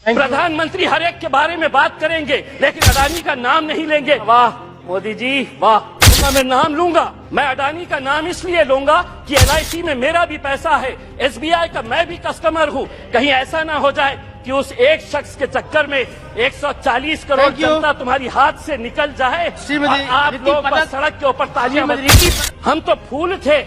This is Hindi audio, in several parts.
प्रधानमंत्री हर एक के बारे में बात करेंगे लेकिन अडानी का नाम नहीं लेंगे। वाह मोदी जी वाह, मैं नाम लूंगा। मैं अडानी का नाम इसलिए लूंगा कि LIC में मेरा भी पैसा है, SBI का मैं भी कस्टमर हूँ। कहीं ऐसा ना हो जाए कि उस एक शख्स के चक्कर में 140 करोड़ जनता तुम्हारी हाथ से निकल जाए और आप लोग बस सड़क के ऊपर तालियां बजाएं। हम तो फूल थे,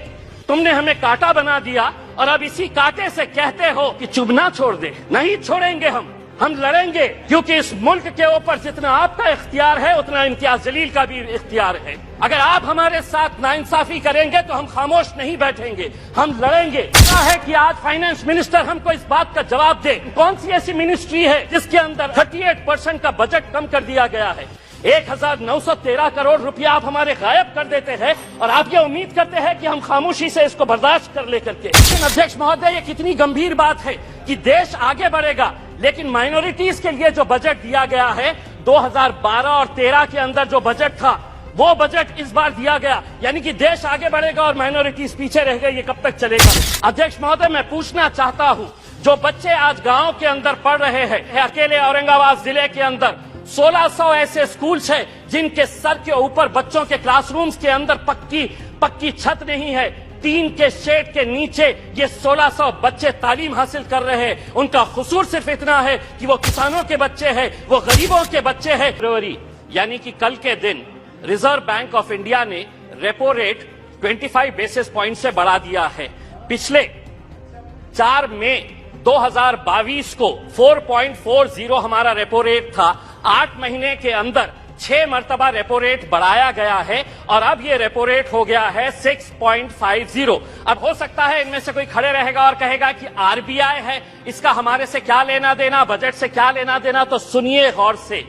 तुमने हमें कांटा बना दिया और अब इसी कांटे से कहते हो कि चुभना छोड़ दे। नहीं छोड़ेंगे हम लड़ेंगे, क्योंकि इस मुल्क के ऊपर जितना आपका इख्तियार है उतना इम्तियाज जलील का भी इख्तियार है। अगर आप हमारे साथ नाइंसाफी करेंगे तो हम खामोश नहीं बैठेंगे, हम लड़ेंगे। क्या है कि आज फाइनेंस मिनिस्टर हमको इस बात का जवाब दे, कौन सी ऐसी मिनिस्ट्री है जिसके अंदर 38% का बजट कम कर दिया गया है। 1913 करोड़ रुपया आप हमारे गायब कर देते हैं और आप ये उम्मीद करते हैं कि हम खामोशी से इसको बर्दाश्त कर ले करके। लेकिन अध्यक्ष महोदय, ये कितनी गंभीर बात है कि देश आगे बढ़ेगा लेकिन माइनॉरिटीज के लिए जो बजट दिया गया है 2012 और 13 के अंदर जो बजट था वो बजट इस बार दिया गया, यानी कि देश आगे बढ़ेगा और माइनॉरिटीज पीछे रह गए। ये कब तक चलेगा? अध्यक्ष महोदय, मैं पूछना चाहता हूँ, जो बच्चे आज गाँव के अंदर पढ़ रहे हैं, अकेले औरंगाबाद जिले के अंदर 1600 ऐसे स्कूल्स हैं जिनके सर के ऊपर बच्चों के क्लासरूम्स के अंदर पक्की छत नहीं है, टीन के शेड के नीचे ये 1600 बच्चे तालीम हासिल कर रहे हैं। उनका कसूर सिर्फ इतना है कि वो किसानों के बच्चे हैं, वो गरीबों के बच्चे हैं। फरवरी यानी कि कल के दिन रिजर्व बैंक ऑफ इंडिया ने रेपो रेट 25 बेसिस पॉइंट से बढ़ा दिया है। पिछले 4 मई 2022 को 4.40 हमारा रेपो रेट था। 8 महीने के अंदर 6 मरतबा रेपो रेट बढ़ाया गया है और अब ये रेपो रेट हो गया है 6.50। अब हो सकता है इनमें से कोई खड़े रहेगा और कहेगा कि RBI है, इसका हमारे से क्या लेना देना, बजट से क्या लेना देना। तो सुनिए गौर से,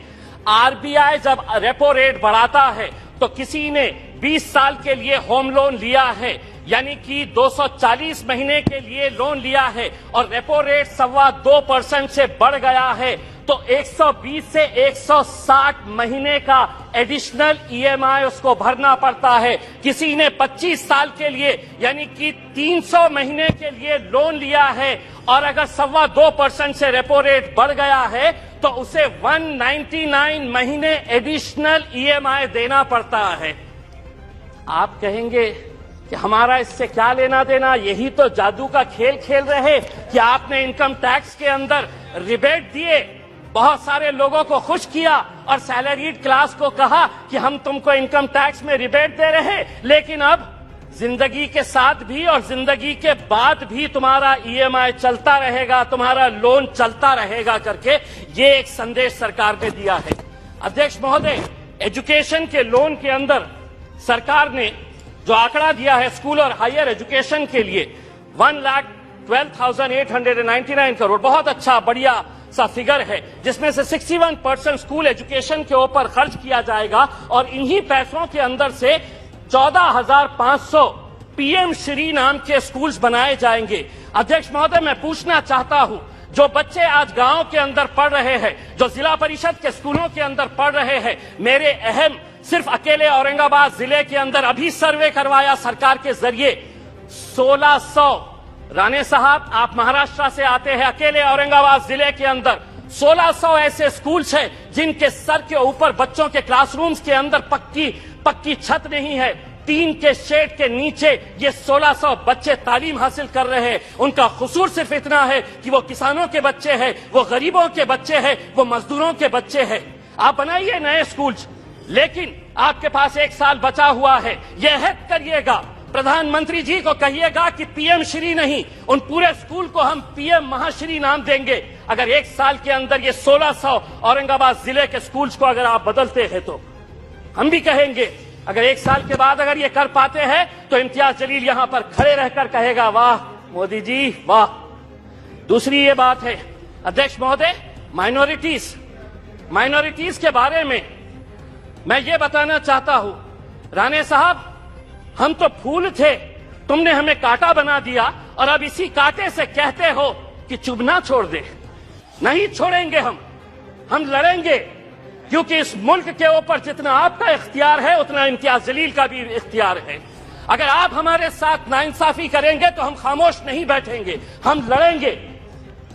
RBI जब रेपो रेट बढ़ाता है तो किसी ने 20 साल के लिए होम लोन लिया है, यानी कि 240 महीने के लिए लोन लिया है और रेपो रेट 2.25% से बढ़ गया है, तो 120 से 160 महीने का एडिशनल EMI उसको भरना पड़ता है। किसी ने 25 साल के लिए यानी कि 300 महीने के लिए लोन लिया है और अगर 2.25% से रेपो रेट बढ़ गया है तो उसे 199 महीने एडिशनल EMI देना पड़ता है। आप कहेंगे कि हमारा इससे क्या लेना देना, यही तो जादू का खेल खेल रहे कि आपने इनकम टैक्स के अंदर रिबेट दिए, बहुत सारे लोगों को खुश किया और सैलरीड क्लास को कहा कि हम तुमको इनकम टैक्स में रिबेट दे रहे हैं, लेकिन अब जिंदगी के साथ भी और जिंदगी के बाद भी तुम्हारा EMI चलता रहेगा, तुम्हारा लोन चलता रहेगा करके ये एक संदेश सरकार ने दिया है। अध्यक्ष महोदय, एजुकेशन के लोन के अंदर सरकार ने जो आंकड़ा दिया है स्कूल और हायर एजुकेशन के लिए 1,12,899 करोड़, बहुत अच्छा बढ़िया सा फिगर है, जिसमें से 61% स्कूल एजुकेशन के ऊपर खर्च किया जाएगा और इन्हीं पैसों के अंदर से 14,500 PM श्री नाम के स्कूल्स बनाए जाएंगे। अध्यक्ष महोदय, मैं पूछना चाहता हूं, जो बच्चे आज गांव के अंदर पढ़ रहे हैं, जो जिला परिषद के स्कूलों के अंदर पढ़ रहे हैं, मेरे अहम सिर्फ अकेले औरंगाबाद जिले के अंदर अभी सर्वे करवाया सरकार के जरिए 1600। राणे साहब, आप महाराष्ट्र से आते हैं, अकेले औरंगाबाद जिले के अंदर 1600 ऐसे स्कूल्स हैं जिनके सर के ऊपर बच्चों के क्लासरूम्स के अंदर पक्की छत नहीं है, टीन के शेड के नीचे ये 1600 बच्चे तालीम हासिल कर रहे हैं। उनका कसूर सिर्फ इतना है कि वो किसानों के बच्चे हैं, वो गरीबों के बच्चे हैं, वो मजदूरों के बच्चे हैं। आप बनाइए नए स्कूल्स, लेकिन आपके पास 1 साल बचा हुआ है, यह अहद करिएगा, प्रधानमंत्री जी को कहिएगा कि PM श्री नहीं, उन पूरे स्कूल को हम PM महाश्री नाम देंगे। अगर 1 साल के अंदर ये 1600 औरंगाबाद जिले के स्कूल्स को अगर आप बदलते हैं तो हम भी कहेंगे। अगर 1 साल के बाद अगर ये कर पाते हैं तो इम्तियाज जलील यहां पर खड़े रहकर कहेगा, वाह मोदी जी वाह। दूसरी ये बात है अध्यक्ष महोदय, माइनॉरिटीज के बारे में मैं ये बताना चाहता हूं, राणे साहब, हम तो फूल थे, तुमने हमें कांटा बना दिया और अब इसी कांटे से कहते हो कि चुभना छोड़ दे। नहीं छोड़ेंगे हम लड़ेंगे, क्योंकि इस मुल्क के ऊपर जितना आपका इख्तियार है उतना इम्तियाज जलील का भी इख्तियार है। अगर आप हमारे साथ नाइंसाफी करेंगे तो हम खामोश नहीं बैठेंगे, हम लड़ेंगे,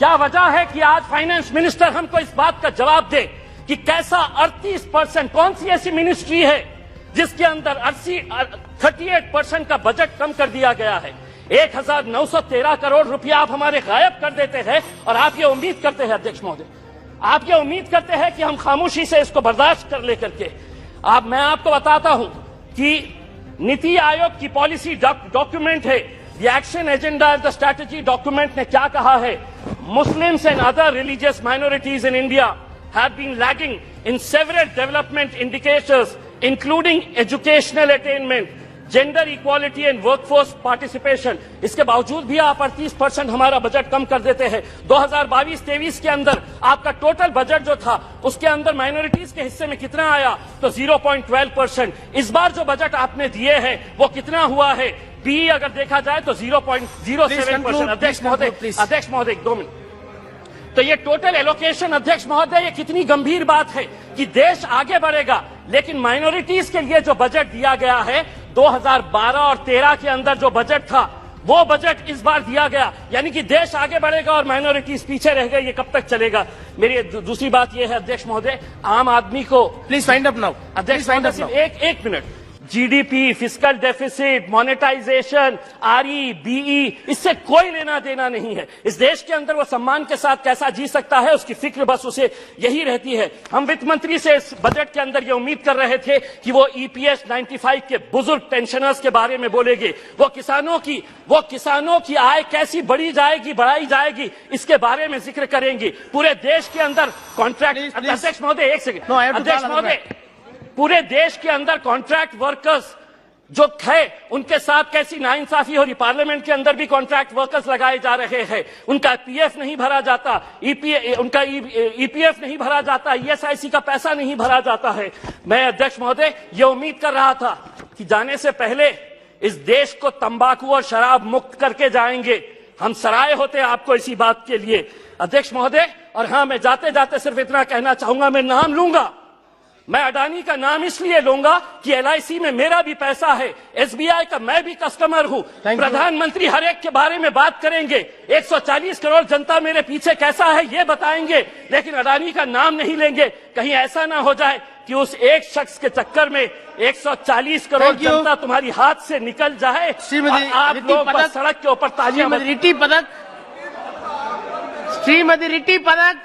क्या वजह है कि आज फाइनेंस मिनिस्टर हमको इस बात का जवाब दे कि कैसा 38%, कौन सी ऐसी मिनिस्ट्री है जिसके अंदर 38% का बजट कम कर दिया गया है। 1913 करोड़ रुपया आप हमारे गायब कर देते हैं और आप ये उम्मीद करते हैं अध्यक्ष महोदय, आप ये उम्मीद करते हैं कि हम खामोशी से इसको बर्दाश्त कर लेकर के। मैं आपको बताता हूं कि नीति आयोग की पॉलिसी डॉक्यूमेंट है, the action agenda the strategy document ने क्या कहा है, Muslims and other religious minorities in India have been lagging in several development indicators including educational attainment, gender equality and workforce participation। इसके बावजूद भी आप 38% हमारा बजट कम कर देते हैं। 2022-23 के अंदर आपका टोटल बजट जो था उसके अंदर माइनॉरिटीज के हिस्से में कितना आया, तो 0.12%। इस बार जो बजट आपने दिए हैं वो कितना हुआ है, बी अगर देखा जाए तो 0.07%। अध्यक्ष महोदय 2 मिनट। तो ये टोटल एलोकेशन अध्यक्ष महोदय, ये कितनी गंभीर बात है कि देश आगे बढ़ेगा लेकिन माइनॉरिटीज के लिए जो बजट दिया गया है 2012 और 13 के अंदर जो बजट था वो बजट इस बार दिया गया, यानी कि देश आगे बढ़ेगा और माइनॉरिटीज पीछे रह गए। ये कब तक चलेगा? मेरी दूसरी बात ये है अध्यक्ष महोदय, आम आदमी को प्लीज फाइंड अप नाउ। अध्यक्ष महोदय एक मिनट, GDP, fiscal deficit, monetisation, RE, BE, इससे कोई लेना देना नहीं है। इस देश के अंदर वो सम्मान के साथ कैसा जी सकता है उसकी फिक्र बस उसे यही रहती है। हम वित्त मंत्री से इस बजट के अंदर ये उम्मीद कर रहे थे कि वो ईपीएस 95 के बुजुर्ग पेंशनर्स के बारे में बोलेंगे, वो किसानों की आय कैसी बढ़ाई जाएगी इसके बारे में जिक्र करेंगे। पूरे देश के अंदर कॉन्ट्रैक्ट, अध्यक्ष महोदय एक सेकंड, अध्यक्ष महोदय, पूरे देश के अंदर कॉन्ट्रैक्ट वर्कर्स जो है उनके साथ कैसी नाइंसाफी हो रही। पार्लियामेंट के अंदर भी कॉन्ट्रैक्ट वर्कर्स लगाए जा रहे हैं, उनका पीएफ नहीं भरा जाता, उनका ईपीएफ नहीं भरा जाता, ईएसआईसी का पैसा नहीं भरा जाता है। मैं अध्यक्ष महोदय ये उम्मीद कर रहा था कि जाने से पहले इस देश को तंबाकू और शराब मुक्त करके जाएंगे। हम सराय होते आपको इसी बात के लिए अध्यक्ष महोदय। और हाँ, मैं जाते जाते सिर्फ इतना कहना चाहूंगा, मैं नाम लूंगा, मैं अडानी का नाम इसलिए लूंगा कि एलआईसी में मेरा भी पैसा है, एसबीआई का मैं भी कस्टमर हूं। प्रधानमंत्री हर एक के बारे में बात करेंगे, 140 करोड़ जनता मेरे पीछे कैसा है ये बताएंगे, लेकिन अडानी का नाम नहीं लेंगे। कहीं ऐसा ना हो जाए कि उस एक शख्स के चक्कर में 140 करोड़ जनता तुम्हारी हाथ से निकल जाए और आप लोग बस सड़क के ऊपर तालियां। श्रीमती रिटी पदक